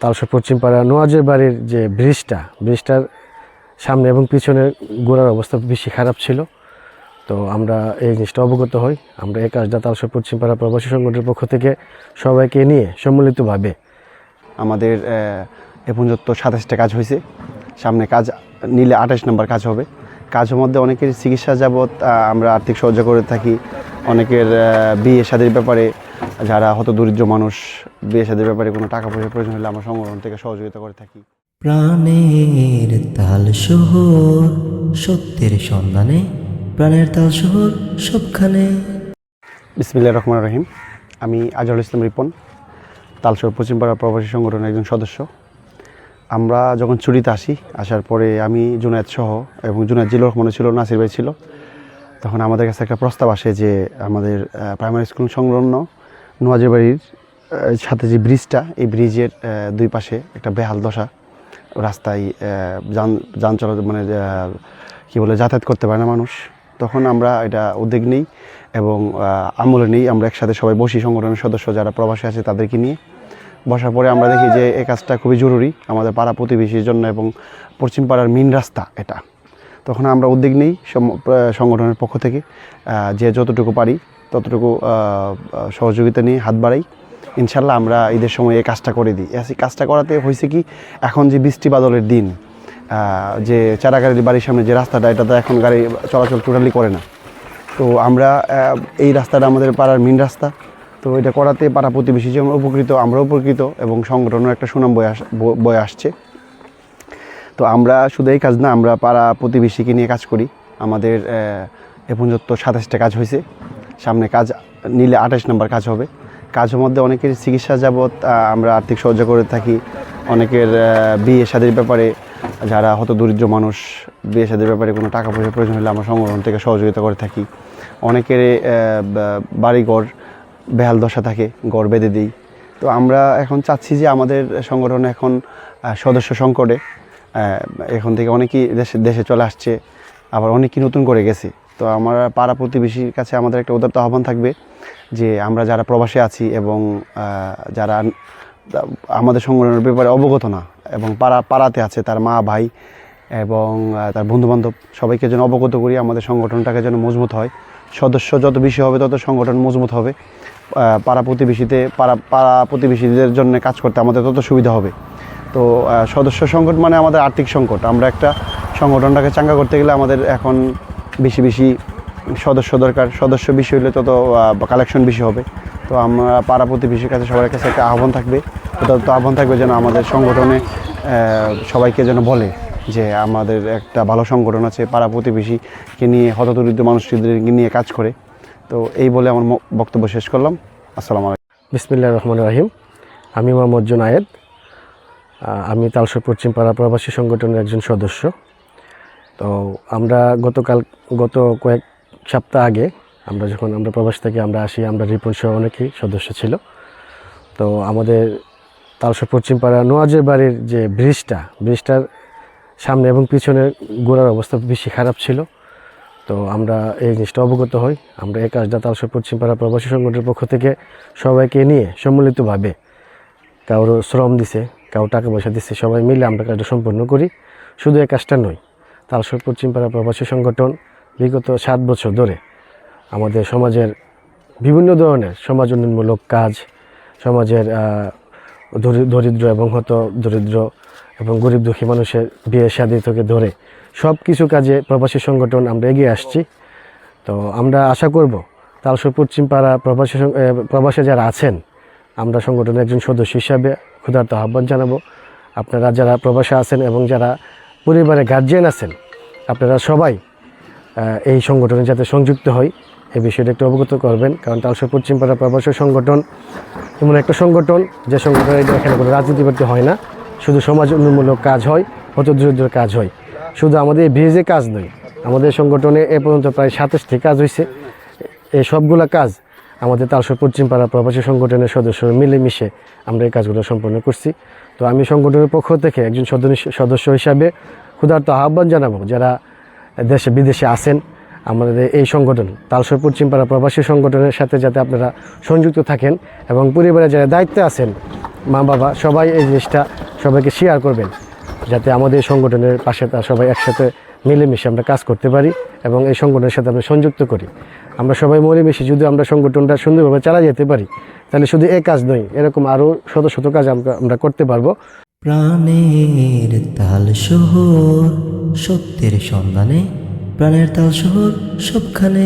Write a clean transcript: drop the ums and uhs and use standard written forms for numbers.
তালশোর পশ্চিমপাড়া নোয়াজের বাড়ির যে ব্রিজটার সামনে এবং পিছনের গোড়ার অবস্থা বেশি খারাপ ছিল। তো আমরা এই জিনিসটা অবগত হই। আমরা এই কাজটা তালশোর পশ্চিমপাড়া প্রবাসী সংগঠনের পক্ষ থেকে সবাইকে নিয়ে সম্মিলিতভাবে আমাদের এ পর্যন্ত 27টা কাজ হয়েছে। সামনে কাজ নিলে 28 নম্বর কাজ হবে। কাজের মধ্যে অনেকের চিকিৎসা যাবৎ আমরা আর্থিক সহযোগিতা করে থাকি। অনেকের বিয়ে শাদীর ব্যাপারে, যারা হত দরিদ্র মানুষ, বিয়ে শাদীর ব্যাপারে কোনো টাকা পয়সা প্রয়োজন হলে আমরা সংগঠন থেকে সহযোগিতা করে থাকি। প্রাণের তালশহর, সত্যের সন্ধানে প্রাণের তালশহর সবখানে। বিসমিল্লাহির রহমানির রহিম। আমি আজহারুল ইসলাম রিপন, তালশোর পশ্চিমপাড়া প্রবাসী সংগঠনের একজন সদস্য। আমরা যখন ছুটিতে আসার পরে আমি জুনায়েদ সহ এবং জুনায়েদ জিল্লুর রহমান ছিল, নাসির ভাই ছিল, তখন আমাদের কাছে একটা প্রস্তাব আসে যে আমাদের প্রাইমারি স্কুল সংলগ্ন নোয়াজের বাড়ির সাথে যে ব্রিজটা, এই ব্রিজের দুই পাশে একটা বেহাল দশা, রাস্তায় যান চলাচল মানে কী বলে যাতায়াত করতে পারে না মানুষ। তখন আমরা এটা উদ্যোগ নিই এবং আমলে নিই। আমরা একসাথে সবাই বসি, সংগঠনের সদস্য যারা প্রবাসী আছে তাদেরকে নিয়ে বসার পরে আমরা দেখি যে এই কাজটা খুবই জরুরি আমাদের পাড়া প্রতিবেশীর জন্য এবং পশ্চিম পাড়ার মেন রাস্তা এটা। তখন আমরা উদ্যোগ নিই সংগঠনের পক্ষ থেকে, যে যতটুকু পারি ততটুকু সহযোগিতা নিয়ে হাত বাড়াই। ইনশাল্লাহ আমরা ঈদের সময় এই কাজটা করে দিই। এই কাজটা করাতে হয়েছে কি, এখন যে বৃষ্টি বাদলের দিন, যে চারাগাড়ির বাড়ির সামনে যে রাস্তাটা, এটা তো এখন গাড়ি চলাচল টোটালি করে না। তো আমরা এই রাস্তাটা আমাদের পাড়ার মেন রাস্তা। তো এটা করাতে পাড়া প্রতিবেশী যেমন উপকৃত, আমরা উপকৃত এবং সংগঠনের একটা সুনাম বয়ে আসছে। তো আমরা শুধু এই কাজ না, আমরা পাড়া প্রতিবেশীকে নিয়ে কাজ করি। আমাদের এ পর্যন্ত 27টা কাজ হয়েছে। সামনে কাজ নিলে 28 নম্বর কাজ হবে। কাজের মধ্যে অনেকের চিকিৎসা যাবৎ আমরা আর্থিক সহযোগিতা করে থাকি। অনেকের বিয়ে শাদীর ব্যাপারে, যারা হত দরিদ্র মানুষ, বিয়ে শাদীর ব্যাপারে কোনো টাকা পয়সা প্রয়োজন হলে আমরা সংগঠন থেকে সহযোগিতা করে থাকি। অনেকের বাড়িঘর বেহাল দশা থাকে, ঘর বেঁধে দিই। তো আমরা এখন চাচ্ছি যে আমাদের সংগঠনে এখন সদস্য সংকটে, এখন থেকে অনেকেই দেশে চলে আসছে, আবার অনেকেই নতুন করে গেছে। তো আমরা পাড়া প্রতিবেশীর কাছে আমাদের একটা উদারত আহ্বান থাকবে যে আমরা যারা প্রবাসে আছি এবং যারা আমাদের সংগঠনের ব্যাপারে অবগত না এবং পাড়াতে আছে, তার মা ভাই এবং তার বন্ধুবান্ধব সবাইকে যেন অবগত করি, আমাদের সংগঠনটাকে যেন মজবুত হয়। সদস্য যত বেশি হবে তত সংগঠন মজবুত হবে। পাড়া প্রতিবেশীদের জন্য কাজ করতে আমাদের তত সুবিধা হবে। তো সদস্য সংকট মানে আমাদের আর্থিক সংকট। আমরা একটা সংগঠনটাকে চাঙ্গা করতে গেলে আমাদের এখন বেশি সদস্য দরকার। সদস্য বেশি হলে তত কালেকশন বেশি হবে। তো আমরা পাড়া প্রতিবেশীর কাছে সবার কাছে একটা আহ্বান থাকবে, আহ্বান থাকবে যেন আমাদের সংগঠনে সবাইকে যেন বলে যে আমাদের একটা ভালো সংগঠন আছে, পাড়া প্রতিবেশীকে নিয়ে, হতদরিদ্র মানুষদেরকে নিয়ে কাজ করে। তো এই বলে আমার বক্তব্য শেষ করলাম। আসসালামু আলাইকুম। বিসমিল্লাহির রহমানির রহিম। আমি মোহাম্মদ জুনায়েদ। আমি তালশোর পশ্চিমপাড়া প্রবাসী সংগঠনের একজন সদস্য। তো আমরা গত কয়েক সপ্তাহ আগে আমরা প্রবাস থেকে আসি, আমরা রিপন সহ অনেকেই সদস্য ছিল। তো আমাদের তালশোর পশ্চিমপাড়া নোয়াজের বাড়ির যে ব্রিজটার সামনে এবং পিছনের গোড়ার অবস্থা বেশি খারাপ ছিল। তো আমরা এই জিনিসটা অবগত হই। আমরা এই কাজটা তালশোর পশ্চিমপাড়া প্রবাসী সংগঠনের পক্ষ থেকে সবাইকে নিয়ে সম্মিলিতভাবে, কারো শ্রম দিছে, কারো টাকা পয়সা দিচ্ছে, সবাই মিলে আমরা কাজটা সম্পন্ন করি। শুধু এই কাজটা নয়, তালশোর পশ্চিমপাড়া প্রবাসী সংগঠন বিগত 7 বছর ধরে আমাদের সমাজের বিভিন্ন ধরনের সমাজ উন্নয়নমূলক কাজ, সমাজের দরিদ্র এবং দরিদ্র এবং গরিব দুঃখী মানুষের বিয়ে শাদী থেকে ধরে সব কিছু কাজে প্রবাসী সংগঠন আমরা এগিয়ে আসছি। তো আমরা আশা করব তালশোর পশ্চিমপাড়া প্রবাসে যারা আছেন, আমরা সংগঠনের একজন সদস্য হিসাবে ক্ষুধার্ত আহ্বান জানাবো। আপনারা যারা প্রবাসে আছেন এবং যারা পরিবারে গার্জিয়ান আছেন, আপনারা সবাই এই সংগঠনে যাতে সংযুক্ত হয় এই বিষয়টা একটু অবগত করবেন। কারণ তালশোর পশ্চিমপাড়া প্রবাসী সংগঠন এমন একটা সংগঠন যে সংগঠনে এখানে কোনো রাজনীতিবাদী হয় না, শুধু সমাজ উন্নয়নমূলক কাজ হয়, হতদরিদ্রের কাজ হয়। শুধু আমাদের এই ব্রিজে কাজ নয়, আমাদের সংগঠনে এ পর্যন্ত প্রায় 27টি কাজ হয়েছে। এই সবগুলো কাজ আমাদের তালশোর পশ্চিমপাড়া প্রবাসী সংগঠনের সদস্য মিলেমিশে আমরা এই কাজগুলো সম্পন্ন করছি। তো আমি সংগঠনের পক্ষ থেকে একজন সদস্য হিসাবে ক্ষুধার্ত আহ্বান জানাবো, যারা দেশে বিদেশে আছেন, আমাদের এই সংগঠন তালশোর পশ্চিমপাড়া প্রবাসী সংগঠনের সাথে যাতে আপনারা সংযুক্ত থাকেন এবং পরিবারের যারা দায়িত্বে আছেন মা বাবা সবাই এই জিনিসটা সবাইকে শেয়ার করবেন, যাতে আমাদের এই সংগঠনের পাশে সবাই একসাথে মিলেমিশে আমরা কাজ করতে পারি এবং এই সংগঠনের সাথে আমরা সংযুক্ত করি। আমরা সবাই মিলেমিশে যদি আমরা সংগঠনটা সুন্দরভাবে চালা যেতে পারি, তাহলে শুধু এই কাজ নয়, এরকম আরও শত শত কাজ আমরা করতে পারবো। প্রাণের তাল শহর সত্যের সন্ধানে, প্রাণের তাল শহর সবখানে।